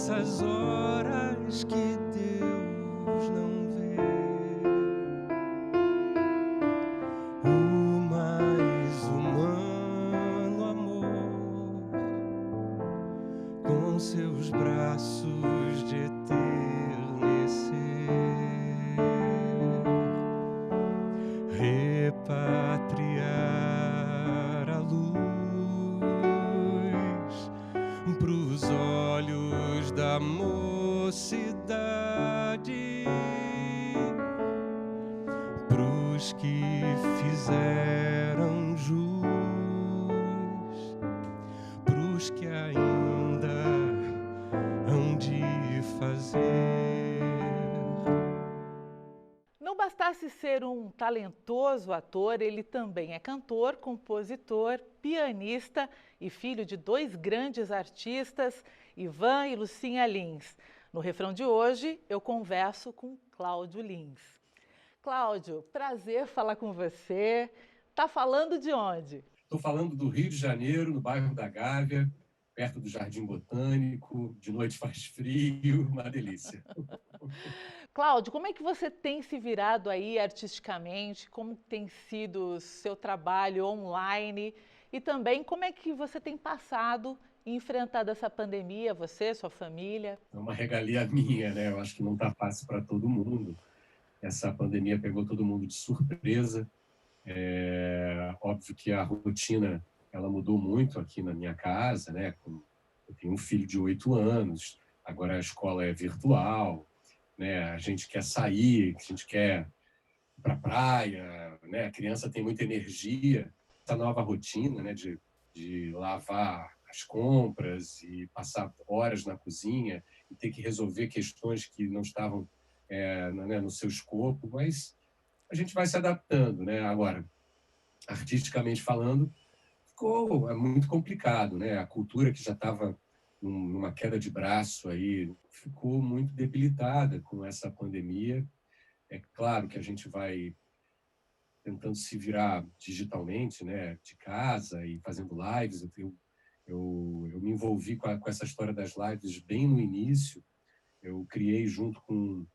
nessas horas que Deus não vê. O mais humano amor, com seus braços de eternecer, repatriar a luz pros olhos da mocidade, pros que fizeram jus, pros que ainda hão de fazer. Não bastasse ser um talentoso ator, ele também é cantor, compositor, pianista e filho de dois grandes artistas, Ivan e Lucinha Lins. No refrão de hoje, eu converso com Cláudio Lins. Cláudio, prazer falar com você. Tá falando de onde? Estou falando do Rio de Janeiro, no bairro da Gávea, perto do Jardim Botânico. De noite faz frio, uma delícia. Cláudio, como é que você tem se virado aí artisticamente? Como tem sido o seu trabalho online? E também como é que você tem passado e enfrentado essa pandemia, você, sua família? É uma regalia minha, né? Eu acho que não está fácil para todo mundo. Essa pandemia pegou todo mundo de surpresa. Óbvio que a rotina ela mudou muito aqui na minha casa, né? Eu tenho um filho de 8 anos, agora a escola é virtual, né? A gente quer sair, a gente quer ir para a praia, né? A criança tem muita energia. Essa nova rotina, né? De lavar as compras e passar horas na cozinha e ter que resolver questões que não estavam né, no seu escopo, mas a gente vai se adaptando, né? Agora, artisticamente falando, ficou muito complicado, né? A cultura que já estava numa queda de braço aí ficou muito debilitada com essa pandemia. É claro que a gente vai tentando se virar digitalmente, né? De casa e fazendo lives. Eu me envolvi com essa história das lives bem no início. Eu criei junto com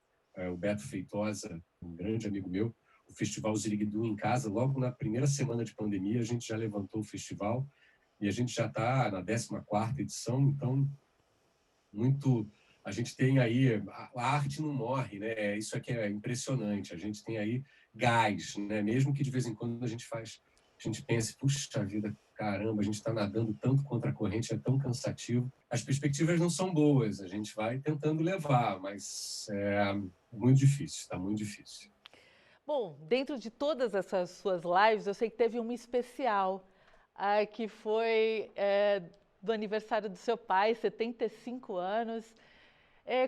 o Beto Feitosa, um grande amigo meu, o Festival Ziriguidum em Casa. Logo na primeira semana de pandemia, a gente já levantou o festival e a gente já está na 14ª edição, então muito a gente tem aí a arte não morre, né? Isso aqui é impressionante. A gente tem aí gás, né? Mesmo que de vez em quando a gente pense, puxa vida, caramba, a gente está nadando tanto contra a corrente, é tão cansativo. As perspectivas não são boas. A gente vai tentando levar, mas é muito difícil. Está muito difícil. Bom, dentro de todas essas suas lives, eu sei que teve uma especial, que foi do aniversário do seu pai, 75 anos.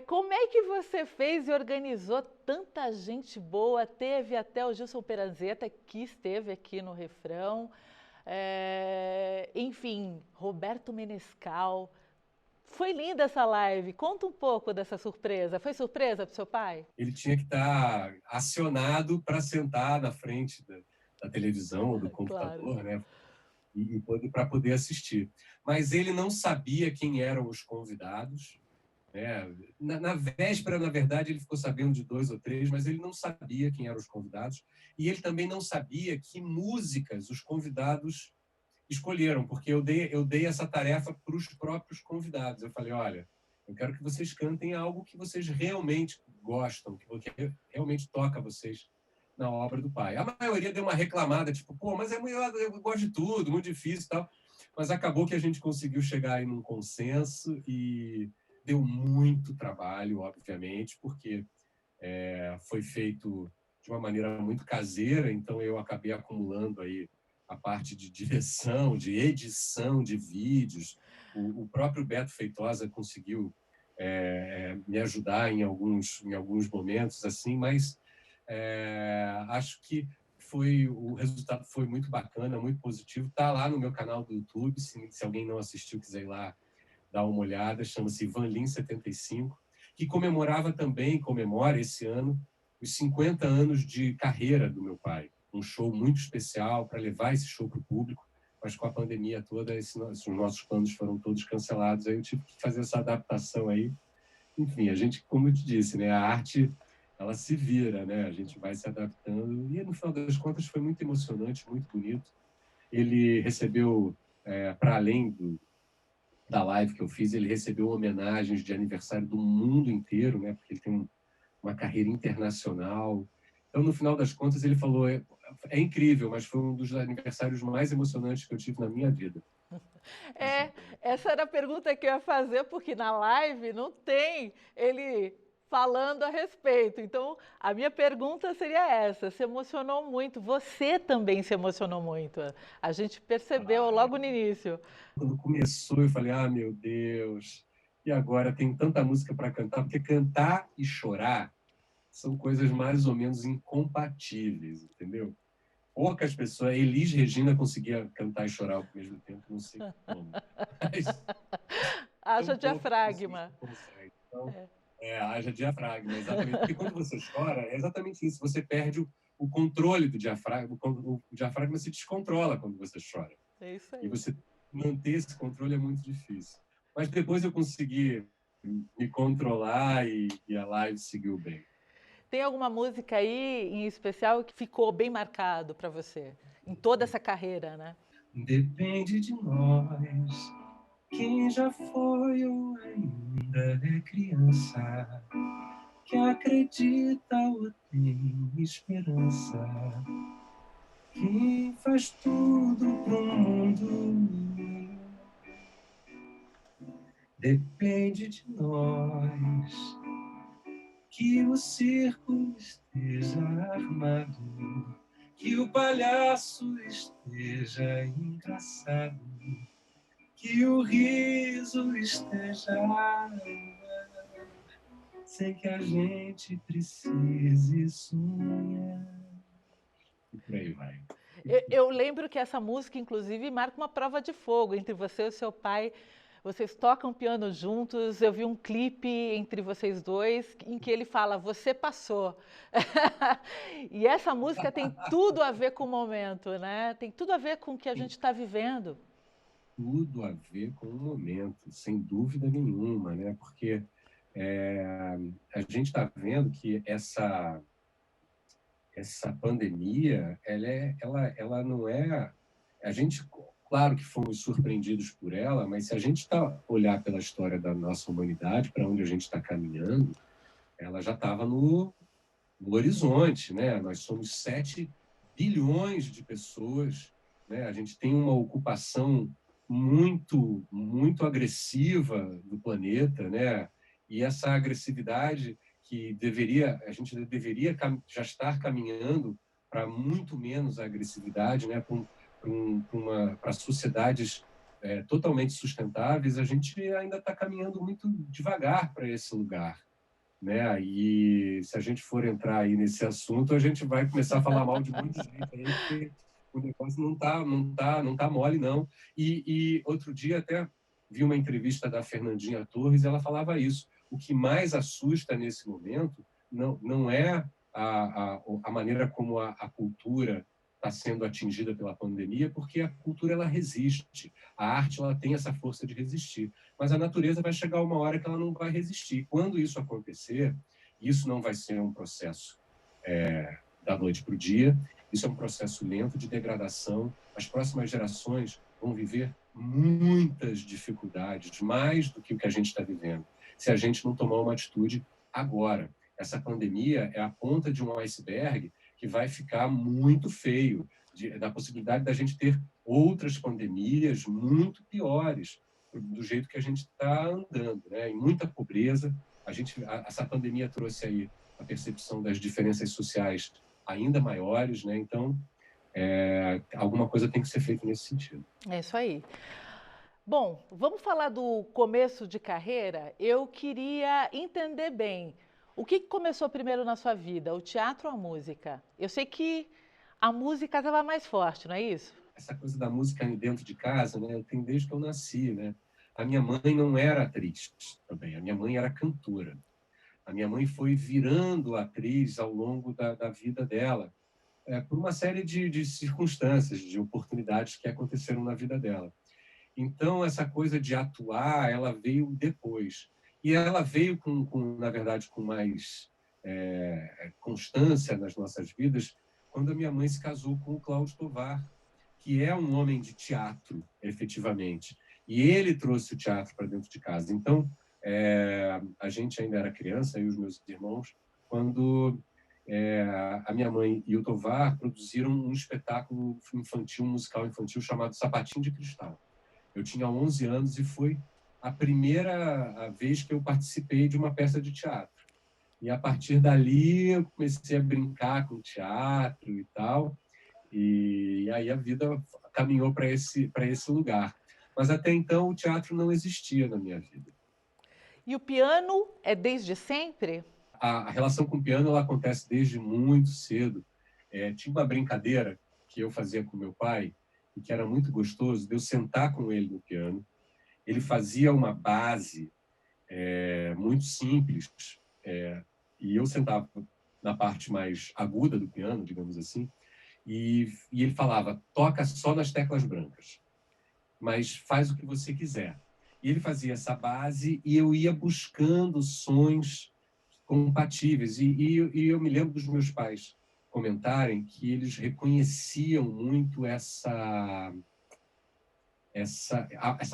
Como é que você fez e organizou tanta gente boa? Teve até o Gilson Peranzeta, que esteve aqui no refrão. Enfim, Roberto Menescal. Foi linda essa live. Conta um pouco dessa surpresa. Foi surpresa para o seu pai? Ele tinha que estar acionado para sentar na frente da televisão ou do Claro. computador, né? E para poder assistir. Mas ele não sabia quem eram os convidados, né? Na véspera, na verdade, ele ficou sabendo de 2 ou 3, mas ele não sabia quem eram os convidados e ele também não sabia que músicas os convidados escolheram, porque eu dei essa tarefa para os próprios convidados. Eu falei, olha, eu quero que vocês cantem algo que vocês realmente gostam, que realmente toca vocês na obra do pai. A maioria deu uma reclamada, tipo, pô, mas eu gosto de tudo, muito difícil e tal. Mas acabou que a gente conseguiu chegar aí num consenso e deu muito trabalho, obviamente, porque foi feito de uma maneira muito caseira, então eu acabei acumulando aí a parte de direção, de edição de vídeos. O próprio Beto Feitosa conseguiu me ajudar em alguns momentos, assim, mas acho que o resultado foi muito bacana, muito positivo. Está lá no meu canal do YouTube, se alguém não assistiu, quiser ir lá dar uma olhada, chama-se Vanlin75, que comemora esse ano os 50 anos de carreira do meu pai. Um show muito especial para levar esse show para o público, mas com a pandemia toda, esses nossos planos foram todos cancelados. Aí eu tive que fazer essa adaptação aí, enfim, a gente, como eu te disse, né, a arte ela se vira, né? A gente vai se adaptando e no final das contas foi muito emocionante, muito bonito. Ele recebeu, para além da live que eu fiz, ele recebeu homenagens de aniversário do mundo inteiro, né? Porque ele tem uma carreira internacional. Então, no final das contas, ele falou: é incrível, mas foi um dos aniversários mais emocionantes que eu tive na minha vida. É, essa era a pergunta que eu ia fazer, porque na live não tem ele falando a respeito. Então, a minha pergunta seria essa: se emocionou muito? Você também se emocionou muito. A gente percebeu Ah, logo no início. quando começou, eu falei: ah, meu Deus, e agora tem tanta música para cantar, porque cantar e chorar são coisas mais ou menos incompatíveis, entendeu? Poucas pessoas, Elis Regina conseguia cantar e chorar ao mesmo tempo, não sei como. Mas Haja tão poucas pessoas diafragma. que conseguem. Então, haja diafragma, exatamente. Porque quando você chora, é exatamente isso. Você perde o controle do diafragma. O diafragma se descontrola quando você chora. É isso E aí. você manter esse controle é muito difícil. Mas depois eu consegui me controlar e a live seguiu bem. Tem alguma música aí em especial que ficou bem marcado para você? Em toda essa carreira, né? Depende de nós, quem já foi ou ainda é criança, que acredita ou tem esperança, quem faz tudo pro mundo. Depende de nós, que o circo esteja armado, que o palhaço esteja engraçado, que o riso esteja sem que a gente precise sonhar. E por aí vai. Eu lembro que essa música, inclusive, marca uma prova de fogo entre você e o seu pai. Vocês tocam piano juntos. Eu vi um clipe entre vocês dois em que ele fala: "Você passou". E essa música tem tudo a ver com o momento, né? Tem tudo a ver com o que a gente Tem está vivendo. tudo a ver com o momento, sem dúvida nenhuma, né? Porque é, a gente está vendo que essa pandemia, ela não é. A gente, claro que fomos surpreendidos por ela, mas se a gente olhar pela história da nossa humanidade, para onde a gente está caminhando, ela já estava no horizonte, né? Nós somos 7 bilhões de pessoas, né? A gente tem uma ocupação muito, muito agressiva do planeta, né? E essa agressividade que a gente deveria já estar caminhando para muito menos agressividade, né? Para sociedades totalmente sustentáveis, a gente ainda está caminhando muito devagar para esse lugar, né? E se a gente for entrar aí nesse assunto, a gente vai começar a falar mal de muita gente aí, porque o negócio não tá mole, não. E outro dia até vi uma entrevista da Fernandinha Torres, e ela falava isso. O que mais assusta nesse momento não é a maneira como a cultura está sendo atingida pela pandemia, porque a cultura ela resiste, a arte ela tem essa força de resistir, mas a natureza vai chegar uma hora que ela não vai resistir. Quando isso acontecer, isso não vai ser um processo da noite para o dia, isso é um processo lento de degradação. As próximas gerações vão viver muitas dificuldades, mais do que o que a gente está vivendo, se a gente não tomar uma atitude agora. Essa pandemia é a ponta de um iceberg que vai ficar muito feio, da possibilidade da gente ter outras pandemias muito piores, do jeito que a gente está andando, né? Em muita pobreza. Essa pandemia trouxe aí a percepção das diferenças sociais ainda maiores, né? Então, alguma coisa tem que ser feita nesse sentido. É isso aí. Bom, vamos falar do começo de carreira? Eu queria entender bem o que começou primeiro na sua vida, o teatro ou a música? Eu sei que a música estava mais forte, não é isso? Essa coisa da música dentro de casa, né? Eu tenho desde que eu nasci, né? A minha mãe não era atriz também, a minha mãe era cantora. A minha mãe foi virando atriz ao longo da vida dela, por uma série de circunstâncias, de oportunidades que aconteceram na vida dela. Então, essa coisa de atuar, ela veio depois. E ela veio na verdade, com mais constância nas nossas vidas, quando a minha mãe se casou com o Cláudio Tovar, que é um homem de teatro, efetivamente. E ele trouxe o teatro para dentro de casa. Então, a gente ainda era criança, eu e os meus irmãos, quando a minha mãe e o Tovar produziram um espetáculo infantil, um musical infantil chamado Sapatinho de Cristal. Eu tinha 11 anos e foi a primeira vez que eu participei de uma peça de teatro. E a partir dali eu comecei a brincar com teatro e tal. E aí a vida caminhou para esse lugar. Mas até então o teatro não existia na minha vida. E o piano é desde sempre? A relação com o piano ela acontece desde muito cedo. Tinha uma brincadeira que eu fazia com meu pai e que era muito gostoso, de eu sentar com ele no piano. Ele fazia uma base muito simples, e eu sentava na parte mais aguda do piano, digamos assim, e ele falava, toca só nas teclas brancas, mas faz o que você quiser. E ele fazia essa base e eu ia buscando sons compatíveis. E eu me lembro dos meus pais comentarem que eles reconheciam muito essa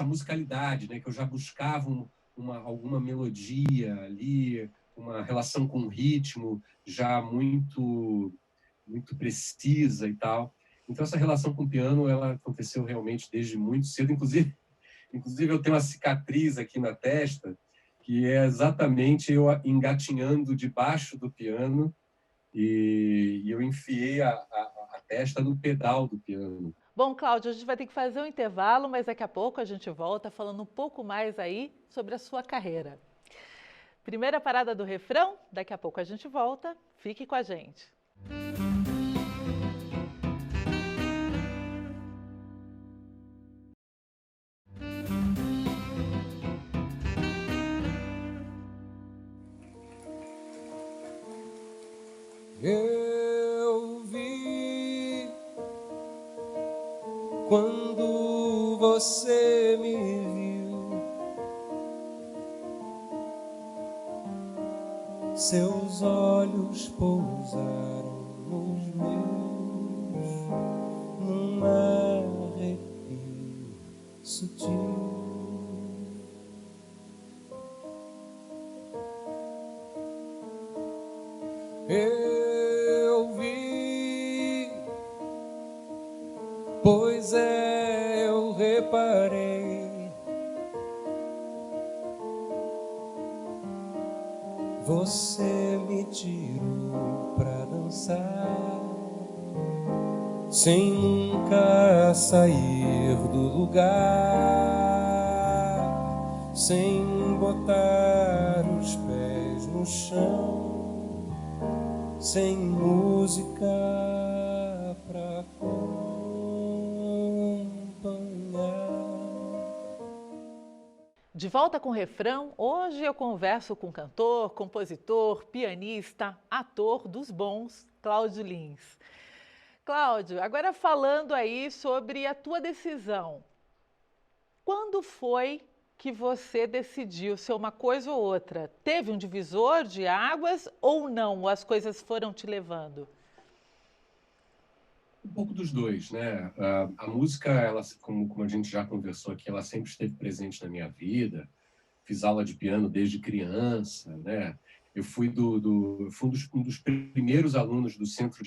musicalidade, né? Que eu já buscava alguma melodia ali, uma relação com o ritmo já muito precisa e tal. Então essa relação com o piano ela aconteceu realmente desde muito cedo, inclusive eu tenho uma cicatriz aqui na testa que é exatamente eu engatinhando debaixo do piano e eu enfiei a testa no pedal do piano. Bom, Cláudio, a gente vai ter que fazer um intervalo, mas daqui a pouco a gente volta falando um pouco mais aí sobre a sua carreira. Primeira parada do refrão, daqui a pouco a gente volta. Fique com a gente. Eu vi quando você me viu, seus olhos pousaram nos meus num arrepio sutil. Eu vi, pois eu reparei, você me tirou pra dançar, sem nunca sair do lugar, sem botar os pés no chão, sem música pra acompanhar. De volta com o refrão, hoje eu converso com o cantor, compositor, pianista, ator dos bons, Cláudio Lins. Cláudio, agora falando aí sobre a tua decisão. Quando foi que você decidiu ser uma coisa ou outra? Teve um divisor de águas ou não? As coisas foram te levando? Um pouco dos dois, né? A música, ela, como a gente já conversou aqui, ela sempre esteve presente na minha vida. Fiz aula de piano desde criança, né? Eu fui um dos primeiros alunos do Centro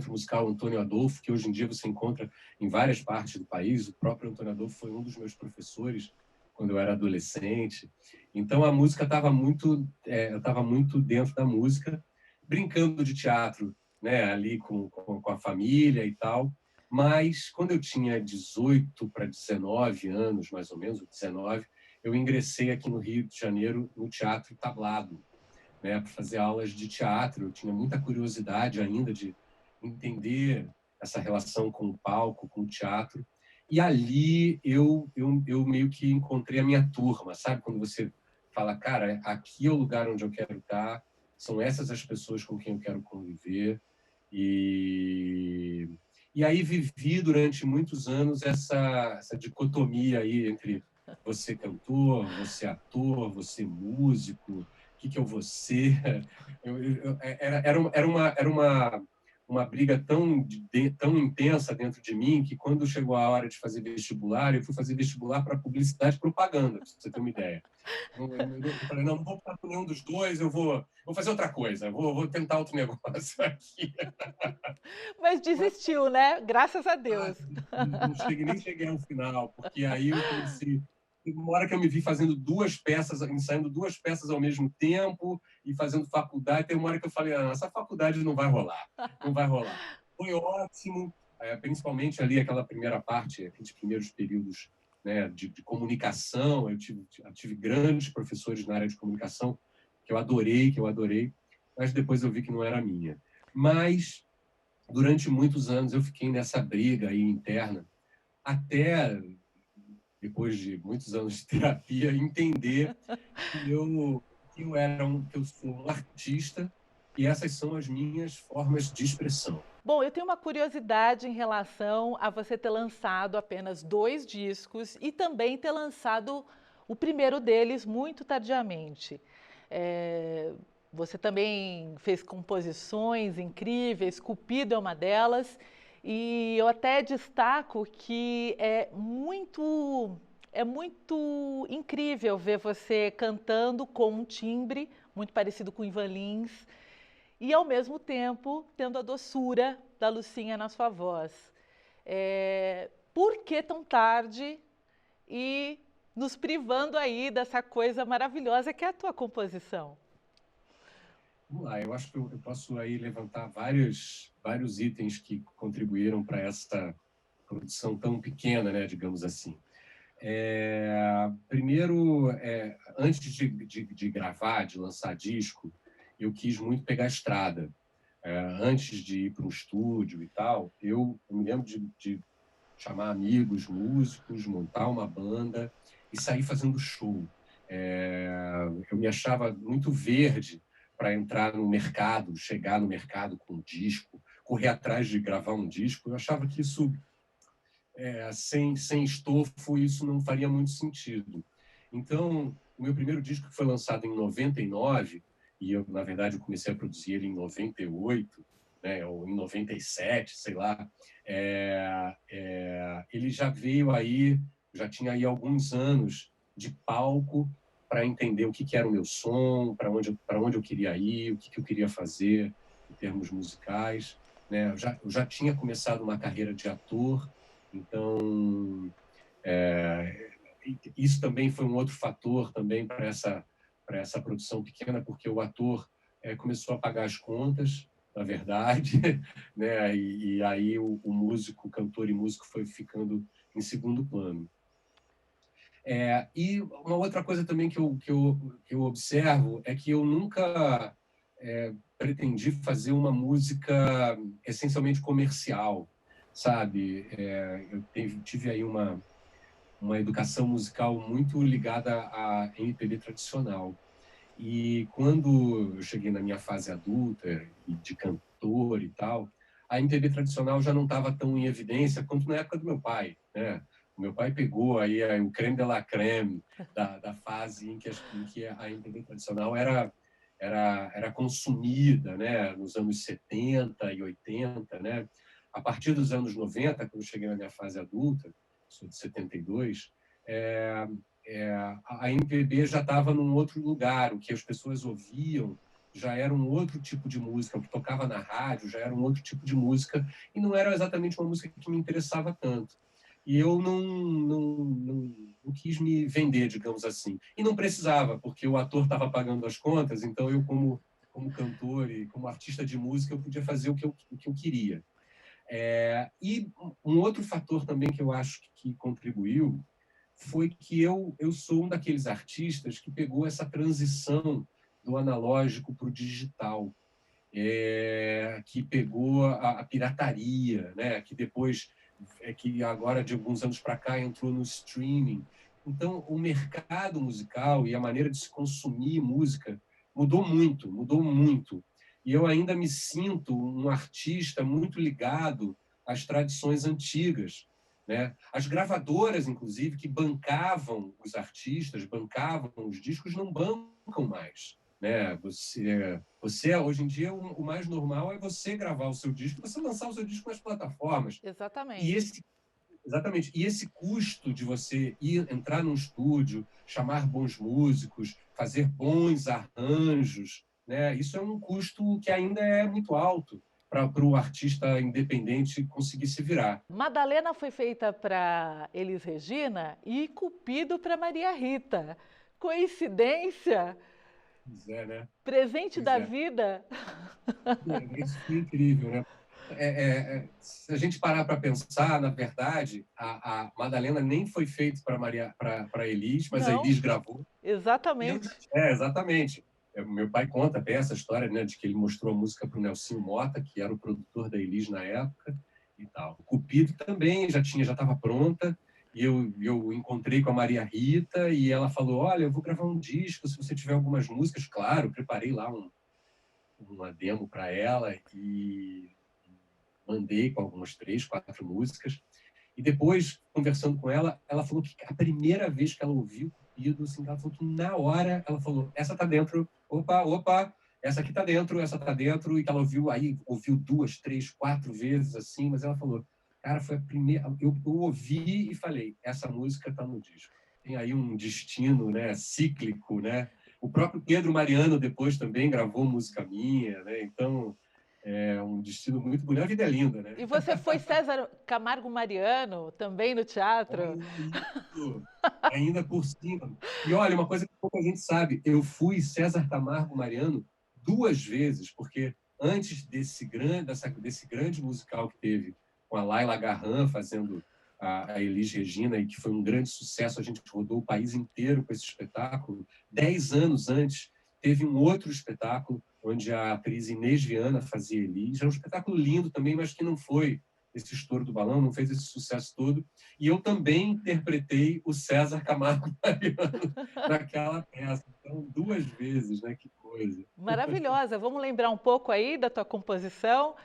Musical Antônio Adolfo, que hoje em dia você encontra em várias partes do país. O próprio Antônio Adolfo foi um dos meus professores quando eu era adolescente. Então a música estava eu estava muito dentro da música, brincando de teatro, né? Ali com a família e tal. Mas quando eu tinha 18 para 19 anos, mais ou menos, 19, eu ingressei aqui no Rio de Janeiro no Teatro Tablado, né, para fazer aulas de teatro. Eu tinha muita curiosidade ainda de entender essa relação com o palco, com o teatro. E ali eu meio que encontrei a minha turma, sabe? Quando você fala, cara, aqui é o lugar onde eu quero estar, são essas as pessoas com quem eu quero conviver. E aí vivi durante muitos anos essa dicotomia aí entre você cantor, você ator, você músico, o que eu vou ser? Uma briga tão intensa dentro de mim que quando chegou a hora de fazer vestibular, eu fui fazer vestibular para publicidade e propaganda, para você ter uma ideia. Eu falei, não vou ficar com nenhum dos dois, eu vou fazer outra coisa, vou tentar outro negócio aqui. Mas Mas desistiu, né? Graças a Deus. não nem cheguei ao final, porque aí eu comecei. Teve uma hora que eu me vi fazendo duas peças, ensaiando duas peças ao mesmo tempo e fazendo faculdade. Tem uma hora que eu falei, essa faculdade não vai rolar, não vai rolar. Foi ótimo, principalmente ali aquela primeira parte, aqueles primeiros períodos, né, de comunicação. Eu tive grandes professores na área de comunicação que eu adorei, mas depois eu vi que não era a minha. Mas durante muitos anos eu fiquei nessa briga aí interna, até depois de muitos anos de terapia, entender que eu sou um artista e essas são as minhas formas de expressão. Bom, eu tenho uma curiosidade em relação a você ter lançado apenas 2 discos e também ter lançado o primeiro deles muito tardiamente. Eh, Você também fez composições incríveis, Cupido é uma delas, e eu até destaco que é muito incrível ver você cantando com um timbre muito parecido com o Ivan Lins e, ao mesmo tempo, tendo a doçura da Lucinha na sua voz. Por que tão tarde e nos privando aí dessa coisa maravilhosa que é a tua composição? Vamos lá, eu acho que eu posso aí levantar vários itens que contribuíram para essa produção tão pequena, né, digamos assim. Primeiro, antes de gravar, de lançar disco, eu quis muito pegar a estrada. Antes de ir para um estúdio e tal, eu me lembro de chamar amigos, músicos, montar uma banda e sair fazendo show. Eu me achava muito verde para entrar no mercado, chegar no mercado com um disco, correr atrás de gravar um disco. Eu achava que isso sem estofo, isso não faria muito sentido. Então, o meu primeiro disco que foi lançado em 99, e eu, na verdade, eu comecei a produzir ele em 98, né, ou em 97, sei lá, ele já veio aí, já tinha aí alguns anos de palco para entender o que era o meu som, para onde eu queria ir, o que eu queria fazer em termos musicais. Né? Eu já tinha começado uma carreira de ator, então, isso também foi um outro fator também para essa produção pequena, porque o ator começou a pagar as contas, na verdade, né? E aí o músico, o cantor e músico foi ficando em segundo plano. E uma outra coisa também que eu observo é que eu nunca pretendi fazer uma música essencialmente comercial, sabe? Eu tive aí uma educação musical muito ligada à MPB tradicional. E quando eu cheguei na minha fase adulta, e de cantor e tal, a MPB tradicional já não estava tão em evidência quanto na época do meu pai, né? O meu pai pegou aí o creme de la creme da fase em que a MPB tradicional era consumida, né? Nos anos 70 e 80, né? A partir dos anos 90, quando eu cheguei na minha fase adulta, sou de 72, a MPB já estava num outro lugar, o que as pessoas ouviam já era um outro tipo de música, o que tocava na rádio já era um outro tipo de música, e não era exatamente uma música que me interessava tanto. E eu não quis me vender, digamos assim. E não precisava, porque o ator estava pagando as contas, então eu, como cantor e como artista de música, eu podia fazer o que eu queria. E um outro fator também que eu acho que contribuiu foi que eu sou um daqueles artistas que pegou essa transição do analógico para o digital, que pegou a pirataria, né? Que depois, que agora de alguns anos para cá entrou no streaming. Então, o mercado musical e a maneira de se consumir música mudou muito, mudou muito. E eu ainda me sinto um artista muito ligado às tradições antigas, né? As gravadoras, inclusive, que bancavam os artistas, bancavam os discos, não bancam mais, né? Você hoje em dia, o mais normal é você gravar o seu disco, você lançar o seu disco nas plataformas. E Exatamente. exatamente. E esse custo de você entrar num estúdio, chamar bons músicos, fazer bons arranjos, né? Isso é um custo que ainda é muito alto para o artista independente conseguir se virar. Madalena foi feita para Elis Regina e Cupido para Maria Rita. Coincidência? Pois é, né? Presente Pois da é. vida? Isso foi incrível, né? Se a gente parar para pensar, na verdade, a Madalena nem foi feita para Elis, mas a Não, Elis gravou. exatamente. Exatamente. Meu pai conta até essa história, né, de que ele mostrou a música para o Nelsinho Mota, que era o produtor da Elis na época, e tal. O Cupido também já estava pronta, e eu encontrei com a Maria Rita, e ela falou, olha, eu vou gravar um disco, se você tiver algumas músicas, claro, preparei lá uma demo para ela, e mandei com algumas 3, 4 músicas. E depois, conversando com ela, ela falou que a primeira vez que ela ouviu Cupido, assim, ela falou que na hora ela falou, essa tá dentro, opa, essa aqui tá dentro, essa tá dentro, e que ela ouviu 2, 3, 4 vezes, assim, mas ela falou, cara, foi a primeira, eu ouvi e falei, essa música tá no disco. Tem aí um destino, né, cíclico, né? O próprio Pedro Mariano depois também gravou música minha, né? Então, é um destino muito bonito. A vida é linda, né? E você foi César Camargo Mariano também no teatro? Olha isso! Ainda por cima. E olha, uma coisa que pouca gente sabe, eu fui César Camargo Mariano 2 vezes, porque antes desse grande musical que teve com a Laila Garran fazendo a Elis Regina, e que foi um grande sucesso, a gente rodou o país inteiro com esse espetáculo. 10 anos antes, teve um outro espetáculo onde a atriz Inês Viana fazia Elis. Era um espetáculo lindo também, mas que não foi esse estouro do balão, não fez esse sucesso todo. E eu também interpretei o César Camargo Mariano naquela peça. Então, 2 vezes, né? Que coisa. Maravilhosa. Vamos lembrar um pouco aí da tua composição. O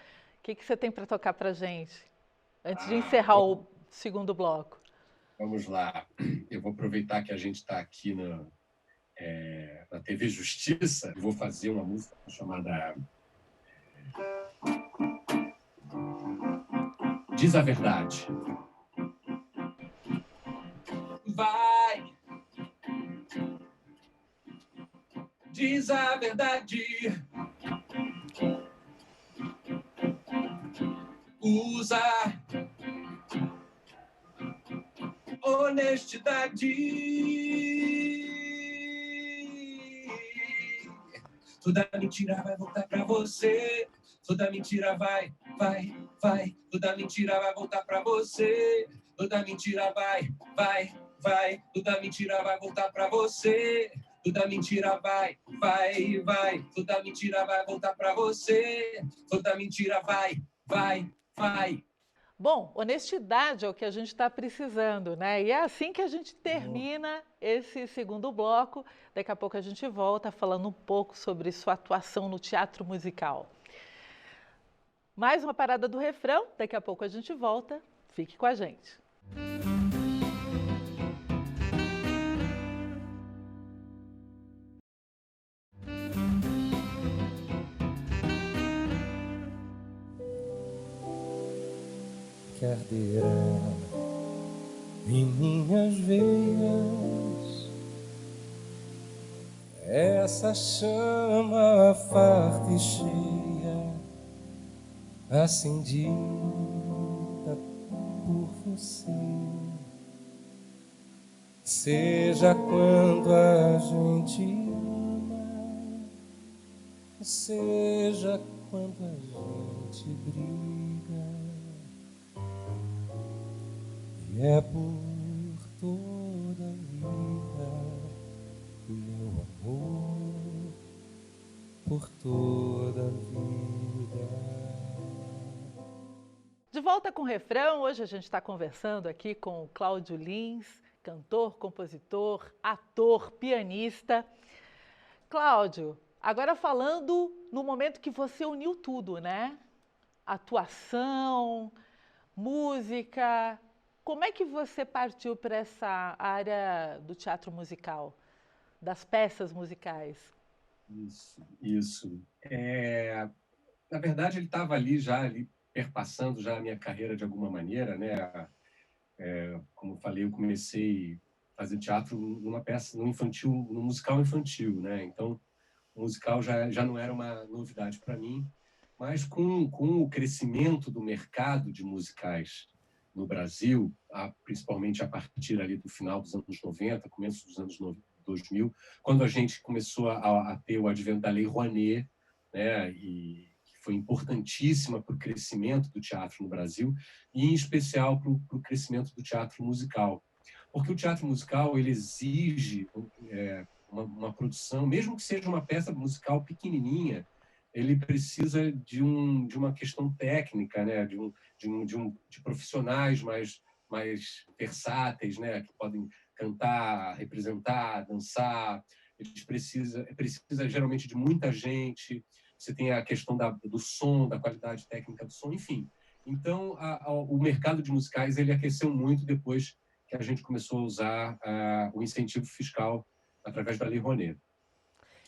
que que você tem para tocar para gente? Antes de encerrar o segundo bloco. Vamos lá. Eu vou aproveitar que a gente está aqui na TV Justiça e vou fazer uma música chamada Diz a Verdade. Vai, diz a verdade. Usa honestidade. Toda mentira vai voltar pra você. Toda mentira vai. Toda mentira vai voltar pra você. Toda mentira vai. Toda mentira vai voltar pra você. Toda mentira vai. Toda mentira vai voltar pra você. Toda mentira vai. Bom, honestidade é o que a gente está precisando, né? E é assim que a gente termina esse segundo bloco. Daqui a pouco a gente volta falando um pouco sobre sua atuação no teatro musical. Mais uma parada do refrão, daqui a pouco a gente volta. Fique com a gente. Que arderá em minhas veias essa chama farta e cheia, acendida por você. Seja quando a gente ama, seja quando a gente briga, e é por toda a vida, meu amor, por toda a vida. De volta com o refrão, hoje a gente está conversando aqui com o Cláudio Lins, cantor, compositor, ator, pianista. Cláudio, agora falando no momento que você uniu tudo, né? Atuação, música, Como é que você partiu para essa área do teatro musical, das peças musicais? Isso. Na verdade, ele estava ali já ali perpassando já a minha carreira de alguma maneira, né? Como eu falei, eu comecei a fazer teatro numa peça, no infantil, no musical infantil, né? Então, o musical já não era uma novidade para mim, mas com o crescimento do mercado de musicais no Brasil, principalmente a partir ali do final dos anos 90, começo dos anos 2000, quando a gente começou a ter o advento da Lei Rouanet, né, e que foi importantíssima para o crescimento do teatro no Brasil, e em especial para o crescimento do teatro musical. Porque o teatro musical ele exige uma produção, mesmo que seja uma peça musical pequenininha, ele precisa de uma questão técnica, né? De profissionais mais versáteis, né? Que podem cantar, representar, dançar. Eles precisa geralmente de muita gente. Você tem a questão do som, da qualidade técnica do som, enfim. Então, o mercado de musicais ele aqueceu muito depois que a gente começou a usar o incentivo fiscal através da Lei Rouanet.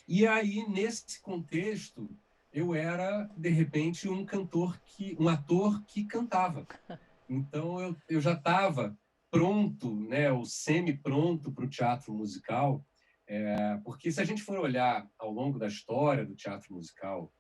E aí, nesse contexto, eu era, de repente, um ator que cantava. Então, eu já estava pronto, né, ou semi-pronto para o teatro musical, porque se a gente for olhar ao longo da história do teatro musical,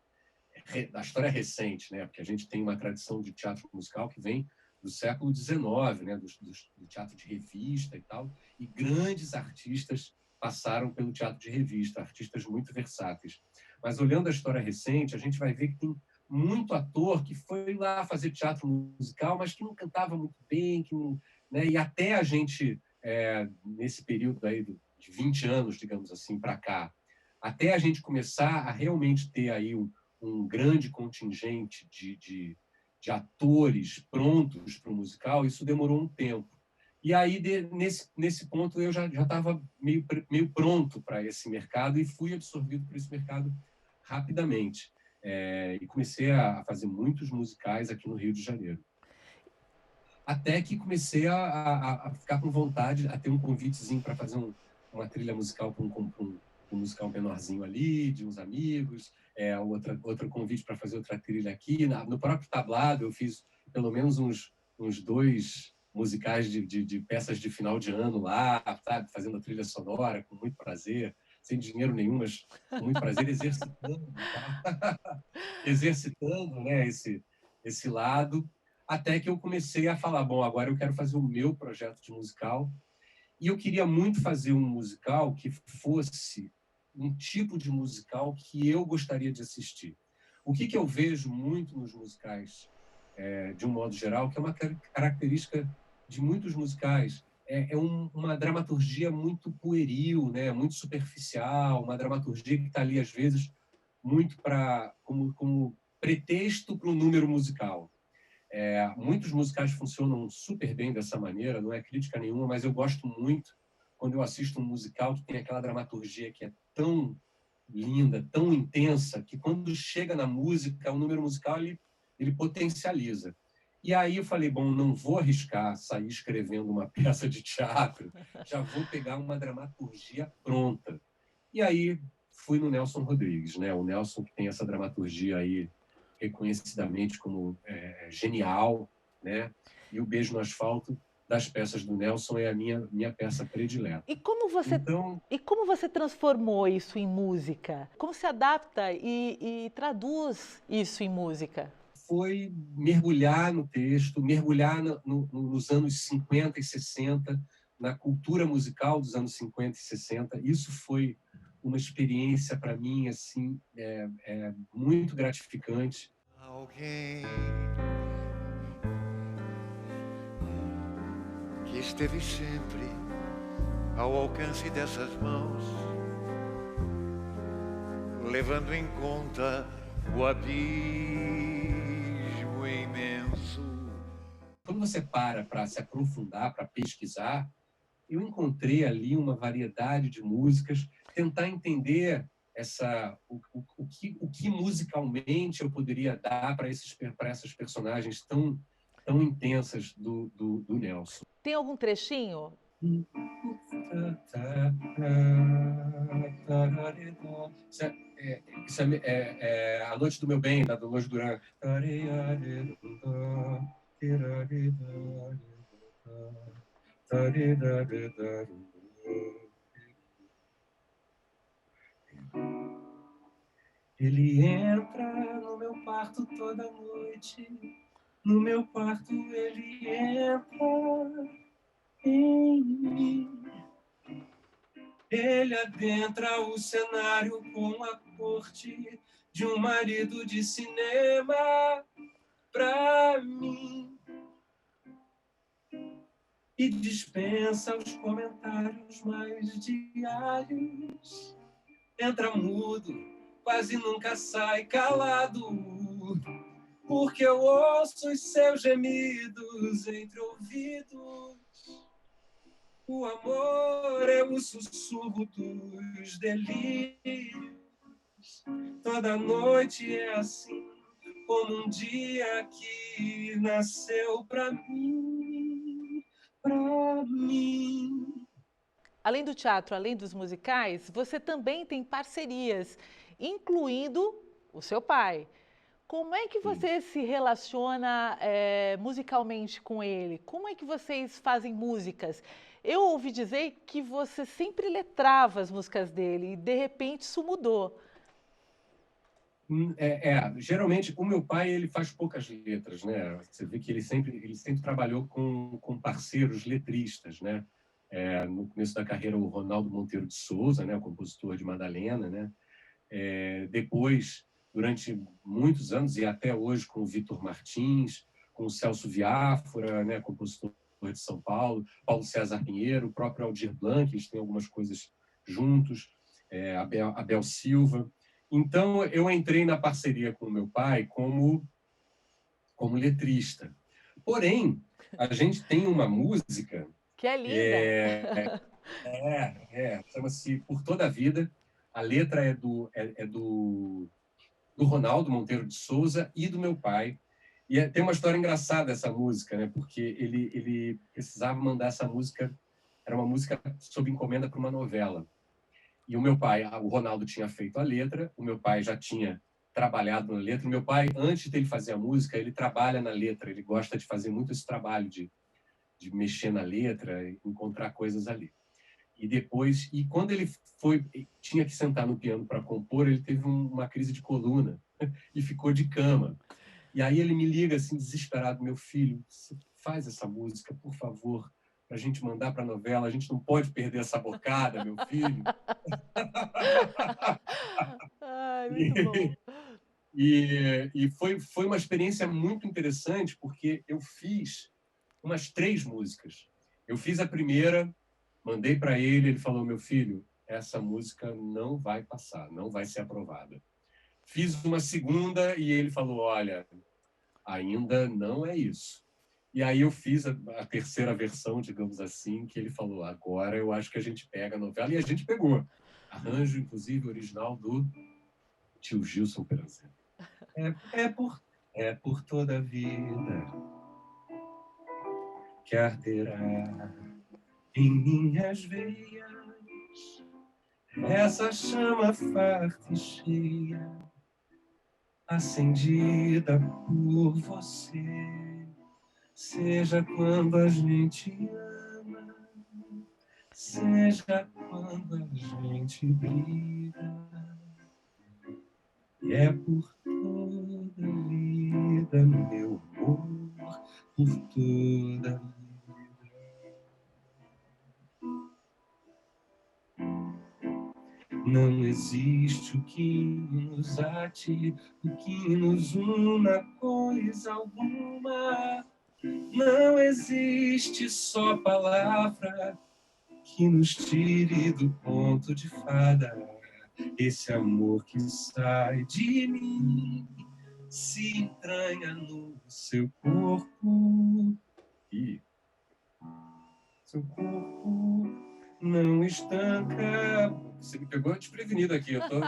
da história recente, né, porque a gente tem uma tradição de teatro musical que vem do século XIX, né, do teatro de revista e tal, e grandes artistas passaram pelo teatro de revista, artistas muito versáteis. Mas olhando a história recente, a gente vai ver que tem muito ator que foi lá fazer teatro musical, mas que não cantava muito bem, que não, né, e até a gente, nesse período aí de 20 anos, digamos assim, para cá, até a gente começar a realmente ter aí um grande contingente de atores prontos para o musical, isso demorou um tempo. E aí, nesse ponto, eu já estava meio pronto para esse mercado e fui absorvido por esse mercado rapidamente. E comecei a fazer muitos musicais aqui no Rio de Janeiro. Até que comecei a ficar com vontade, a ter um convitezinho para fazer uma trilha musical para um musical menorzinho ali, de uns amigos, outro convite para fazer outra trilha aqui. No próprio tablado, eu fiz pelo menos uns dois musicais de peças de final de ano lá, sabe? Fazendo a trilha sonora, com muito prazer, sem dinheiro nenhum, mas com muito prazer, exercitando, tá? Exercitando, né, esse lado, até que eu comecei a falar, bom, agora eu quero fazer o meu projeto de musical, e eu queria muito fazer um musical que fosse um tipo de musical que eu gostaria de assistir. O que eu vejo muito nos musicais, de um modo geral, que é uma característica de muitos musicais, uma dramaturgia muito pueril, né? Muito superficial, uma dramaturgia que está ali, às vezes, muito como pretexto para um número musical. Muitos musicais funcionam super bem dessa maneira, não é crítica nenhuma, mas eu gosto muito quando eu assisto um musical que tem aquela dramaturgia que é tão linda, tão intensa, que quando chega na música, o número musical ele potencializa. E aí eu falei, bom, não vou arriscar sair escrevendo uma peça de teatro, já vou pegar uma dramaturgia pronta. E aí fui no Nelson Rodrigues, né? O Nelson que tem essa dramaturgia aí reconhecidamente como genial, né? E o Beijo no Asfalto das peças do Nelson é a minha peça predileta. Então, E como você transformou isso em música? Como se adapta e traduz isso em música? foi mergulhar no texto, mergulhar nos anos 50 e 60, na cultura musical dos anos 50 e 60. Isso foi uma experiência para mim assim muito gratificante. Alguém que esteve sempre ao alcance dessas mãos, levando em conta o abismo imenso. Quando você para se aprofundar, para pesquisar, eu encontrei ali uma variedade de músicas, tentar entender o que musicalmente eu poderia dar para essas personagens tão intensas do Nelson. Tem algum trechinho? Isso é A Noite do Meu Bem, da Dolores Duran. Ele entra no meu quarto toda noite. No meu quarto ele entra em mim. Ele adentra o cenário com a corte de um marido de cinema pra mim. E dispensa os comentários mais diários. Entra mudo, quase nunca sai calado, porque eu ouço os seus gemidos entre ouvidos. O amor é o sussurro dos delírios. Toda noite é assim, como um dia que nasceu pra mim, pra mim. Além do teatro, além dos musicais, você também tem parcerias, incluindo o seu pai. Como é que você se relaciona musicalmente com ele? Como é que vocês fazem músicas? Eu ouvi dizer que você sempre letrava as músicas dele e, de repente, isso mudou. Geralmente, o meu pai ele faz poucas letras, né? Você vê que ele sempre trabalhou com parceiros letristas, né? No começo da carreira, o Ronaldo Monteiro de Souza, né? O compositor de Madalena, né? Depois, durante muitos anos, e até hoje, com o Vitor Martins, com o Celso Viáfora, né? Compositor de São Paulo, Paulo César Pinheiro, o próprio Aldir Blanc, eles têm algumas coisas juntos, Abel Silva. Então, eu entrei na parceria com o meu pai como letrista. Porém, a gente tem uma música... Que é linda! Chama-se Por Toda a Vida. A letra é do Ronaldo Monteiro de Souza e do meu pai. E tem uma história engraçada essa música, né? Porque ele precisava mandar essa música... Era uma música sob encomenda para uma novela. E o meu pai, o Ronaldo tinha feito a letra, o meu pai já tinha trabalhado na letra. O meu pai, antes dele fazer a música, ele trabalha na letra, ele gosta de fazer muito esse trabalho de mexer na letra, encontrar coisas ali. E quando ele tinha que sentar no piano para compor, ele teve uma crise de coluna e ficou de cama. E aí ele me liga assim, desesperado: meu filho, faz essa música, por favor, para a gente mandar para a novela, a gente não pode perder essa bocada, meu filho. Ai, muito bom. E foi uma experiência muito interessante, porque eu fiz umas 3 músicas. Eu fiz a primeira, mandei para ele, ele falou: meu filho, essa música não vai passar, não vai ser aprovada. Fiz uma segunda e ele falou: olha, ainda não é isso. E aí eu fiz a terceira versão, digamos assim, que ele falou: agora eu acho que a gente pega a novela. E a gente pegou. Arranjo, inclusive, original do tio Gilson Peranzeno. Por toda a vida que arderá em minhas veias essa chama farta e cheia, acendida por você. Seja quando a gente ama, seja quando a gente briga, e é por toda a vida, meu amor, por toda a vida. Não existe o que nos ate, o que nos una, coisa alguma. Não existe só palavra que nos tire do ponto de fada. Esse amor que sai de mim se entranha no seu corpo. E seu corpo não estanca. Você me pegou desprevenido aqui, eu tô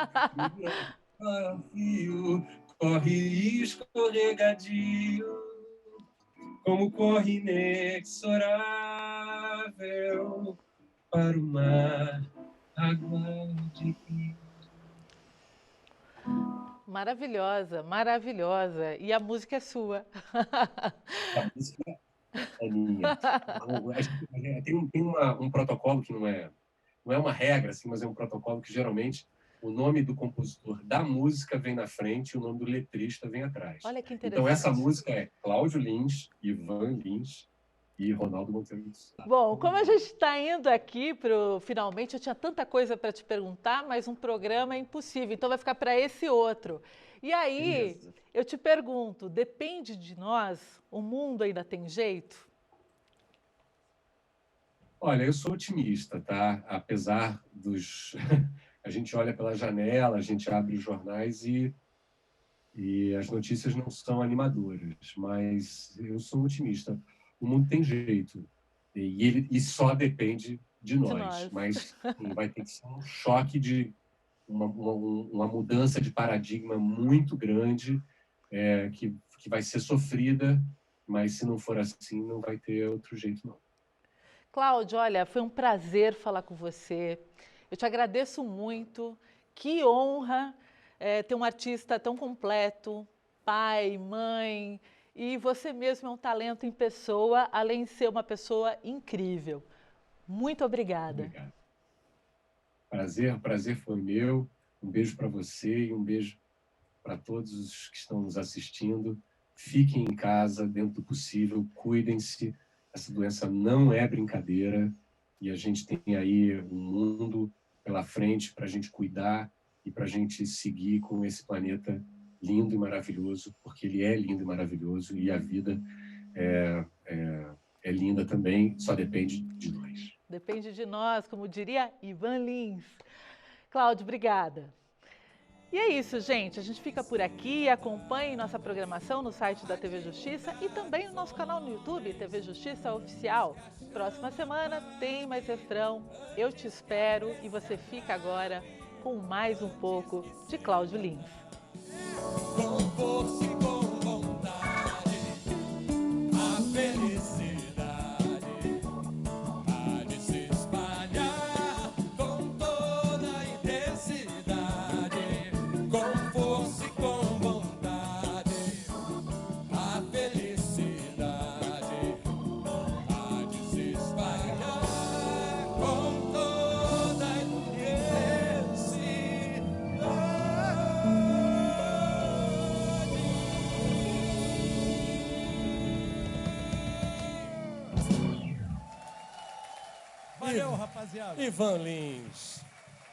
fio, corre escorregadio, como corre inexorável para o mar, água de rio. Maravilhosa, maravilhosa. E a música é sua. A música é minha. A gente tem um protocolo que não é uma regra, assim, mas é um protocolo que geralmente o nome do compositor da música vem na frente e o nome do letrista vem atrás. Olha que Então essa interessante. música é Cláudio Lins, Ivan Lins e Ronaldo Monteiro. Bom, como a gente está indo aqui para finalmente, eu tinha tanta coisa para te perguntar, mas um programa é impossível, então vai ficar para esse outro. E aí, Isso. eu te pergunto, depende de nós? O mundo ainda tem jeito? Olha, eu sou otimista, tá? Apesar dos... A gente olha pela janela, a gente abre os jornais e as notícias não são animadoras, mas eu sou otimista. O mundo tem jeito e só depende de nós, nós. mas sim, vai ter que ser um choque de uma mudança de paradigma muito grande que vai ser sofrida, mas se não for assim, não vai ter outro jeito, não. Cláudio, olha, foi um prazer falar com você. Eu te agradeço muito. Que honra ter um artista tão completo, pai, mãe, e você mesmo é um talento em pessoa, além de ser uma pessoa incrível. Muito obrigada. Obrigado. Prazer foi meu. Um beijo para você e um beijo para todos os que estão nos assistindo. Fiquem em casa, dentro do possível, cuidem-se. Essa doença não é brincadeira e a gente tem aí um mundo pela frente para a gente cuidar e para a gente seguir com esse planeta lindo e maravilhoso, porque ele é lindo e maravilhoso e a vida é linda também, só depende de nós. Depende de nós, como diria Ivan Lins. Cláudio, obrigada. E é isso, gente. A gente fica por aqui. Acompanhe nossa programação no site da TV Justiça e também no nosso canal no YouTube, TV Justiça Oficial. Próxima semana tem mais refrão. Eu te espero e você fica agora com mais um pouco de Cláudio Lins. Com força e com vontade, a felicidade há de se espalhar com toda a intensidade. Com força e com vontade, a felicidade há de se espalhar com toda a intensidade. Valeu, rapaziada. Ivan Lins,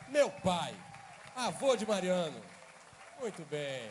meu pai, avô de Mariano. Muito bem.